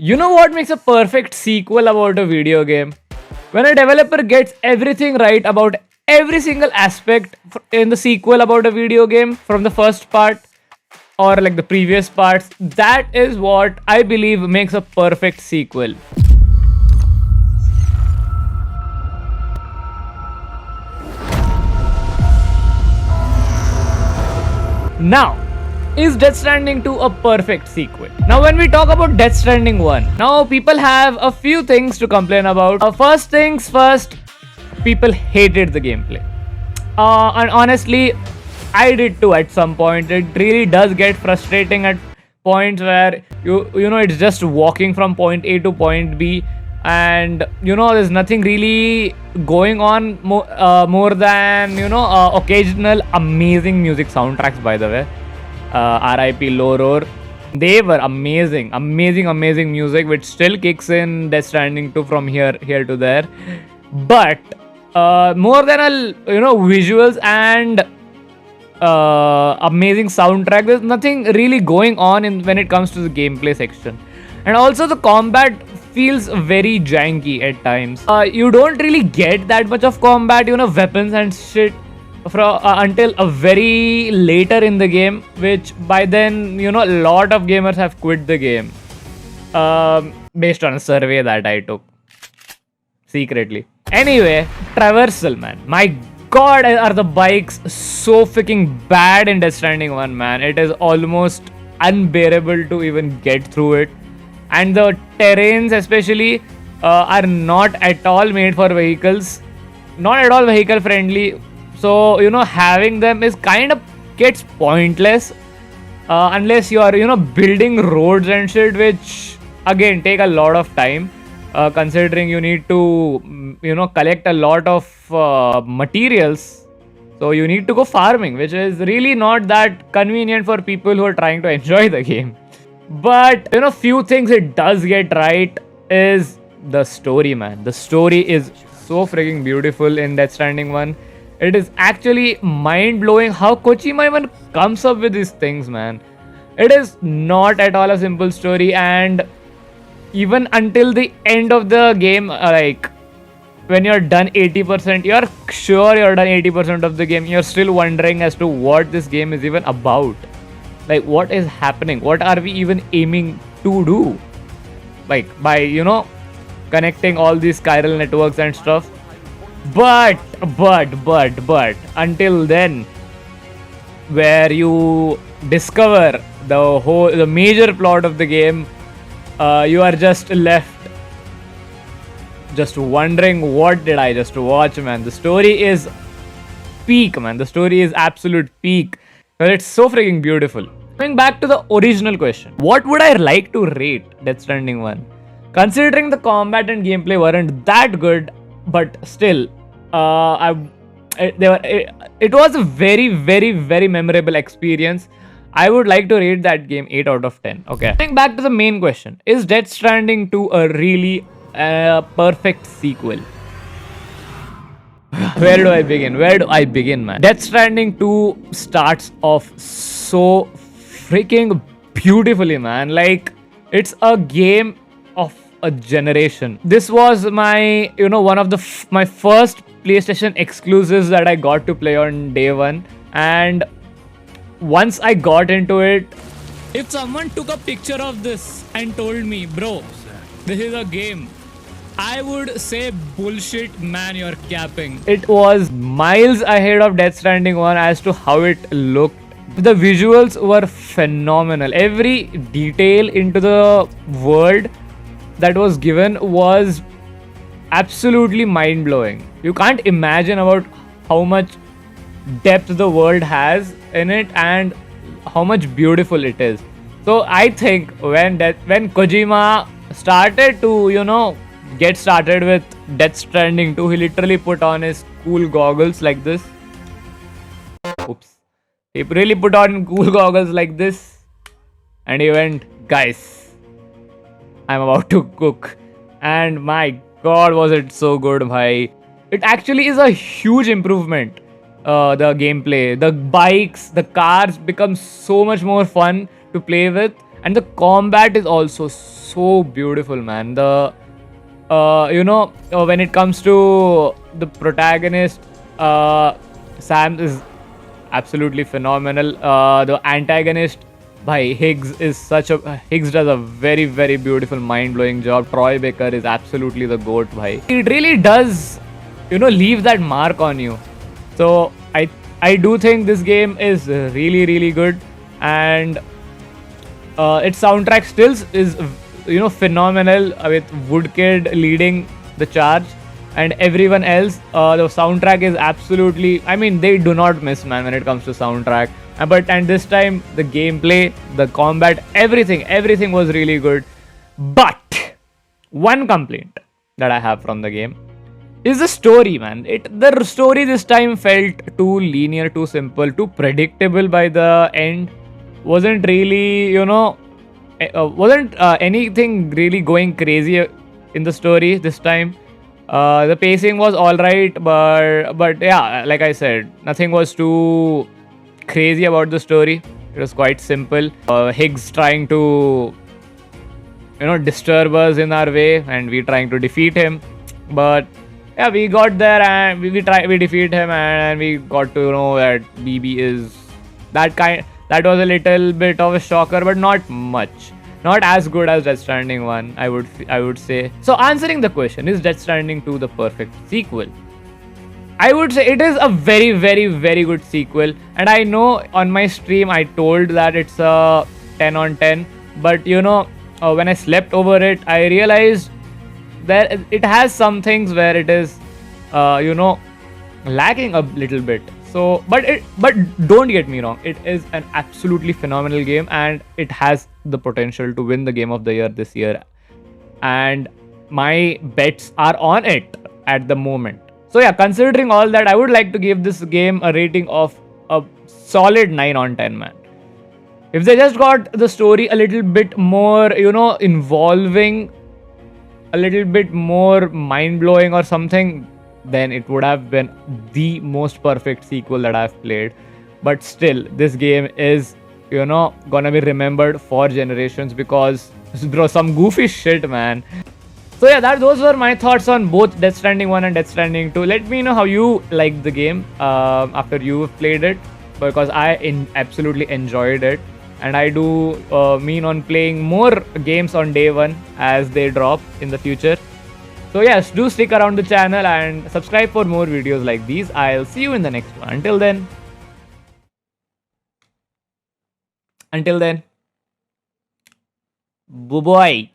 You know what makes a perfect sequel about a video game? When a developer gets everything right about every single aspect in the sequel about a video game from the first part or like the previous parts, that is what I believe makes a perfect sequel. Now, is Death Stranding 2 a perfect sequel? Now, when we talk about Death Stranding 1, now people have a few things to complain about. First things first, people hated the gameplay. And honestly, I did too at some point. It really does get frustrating at points where you know it's just walking from point A to point B, and there's nothing really going on more than occasional amazing music soundtracks, by the way. RIP Loror. They were amazing music, which still kicks in Death Stranding 2 from here to there. But more than visuals and amazing soundtrack, there's nothing really going on when it comes to the gameplay section. And also the combat feels very janky at times. You don't really get that much of combat, weapons and shit until a very later in the game, which by then a lot of gamers have quit the game, based on a survey that I took secretly. Anyway, traversal, man, my god, are the bikes so freaking bad in Death Stranding 1, man. It is almost unbearable to even get through it, and the terrains especially are not at all made for vehicles, not at all vehicle friendly. So having them is kind of gets pointless unless you are building roads and shit, which again take a lot of time, considering you need to collect a lot of materials. So you need to go farming, which is really not that convenient for people who are trying to enjoy the game. But few things it does get right is the story, man. The story is so freaking beautiful in Death Stranding 1. It is actually mind-blowing how Kojima even comes up with these things, man. It is not at all a simple story, and even until the end of the game, like when you're done 80%, you're sure you're done 80% of the game, you're still wondering as to what this game is even about. Like, what is happening? What are we even aiming to do? Like, by, connecting all these chiral networks and stuff. But until then, where you discover the major plot of the game, you are just left just wondering, what did I just watch, man? The story is peak, man. The story is absolute peak. Well, it's so freaking beautiful. Going back to the original question, what would I like to rate Death Stranding 1? Considering the combat and gameplay weren't that good, but still, it was a very memorable experience. I would like to rate that game 8 out of 10. Okay. Going back to the main question, is Death Stranding 2 a really perfect sequel? Where do I begin, man? Death Stranding 2 starts off so freaking beautifully, man. Like, it's a game of a generation. This was my, one of my first PlayStation exclusives that I got to play on day one. And once I got into it, if someone took a picture of this and told me, bro, this is a game, I would say, bullshit, man, you're capping. It was miles ahead of Death Stranding 1 as to how it looked. The visuals were phenomenal. Every detail into the world that was given was absolutely mind-blowing. You can't imagine about how much depth the world has in it and how much beautiful it is. So I think when Kojima started to get started with Death Stranding 2, he literally put on his cool goggles like this. Oops. He really put on cool goggles like this, and he went, guys, I'm about to cook. And my god, was it so good, bhai. It actually is a huge improvement. The gameplay, the bikes, the cars become so much more fun to play with. and the combat is also so beautiful, man. The when it comes to the protagonist, Sam is absolutely phenomenal. The antagonist by Higgs does a very, very beautiful, mind-blowing job. Troy Baker is absolutely the goat, bhai. It really does, leave that mark on you. So I do think this game is really, really good, and its soundtrack still is phenomenal, with Woodkid leading the charge, and everyone else. The soundtrack is absolutely, I mean, they do not miss, man, when it comes to soundtrack. And this time the gameplay, the combat, everything was really good. But one complaint that I have from the game is the story, man. The story this time felt too linear, too simple, too predictable by the end. Wasn't really, wasn't anything really going crazy in the story this time. The pacing was all right, but yeah, like I said, nothing was too crazy about the story. It was quite simple. Higgs trying to, disturb us in our way, and we trying to defeat him. But yeah, we got there, and we defeat him, and we got to know that BB is that kind. That was a little bit of a shocker, but not much. Not as good as Death Stranding 1, I would say. So answering the question, is Death Stranding 2 the perfect sequel? I would say it is a very, very, very good sequel. And I know on my stream I told that it's a 10 on 10. But when I slept over it, I realized that it has some things where it is, lacking a little bit. So, but don't get me wrong, it is an absolutely phenomenal game, and it has the potential to win the Game of the Year this year. And my bets are on it at the moment. So yeah, considering all that, I would like to give this game a rating of a solid 9 on 10, man. If they just got the story a little bit more, involving, a little bit more mind-blowing or something, then it would have been the most perfect sequel that I've played. But still, this game is, gonna be remembered for generations because, bro, some goofy shit, man. So yeah, those were my thoughts on both Death Stranding 1 and Death Stranding 2. Let me know how you liked the game after you've played it, because I absolutely enjoyed it. And I do mean on playing more games on day one as they drop in the future. So yes, do stick around the channel and subscribe for more videos like these. I'll see you in the next one. Until then, bye-bye.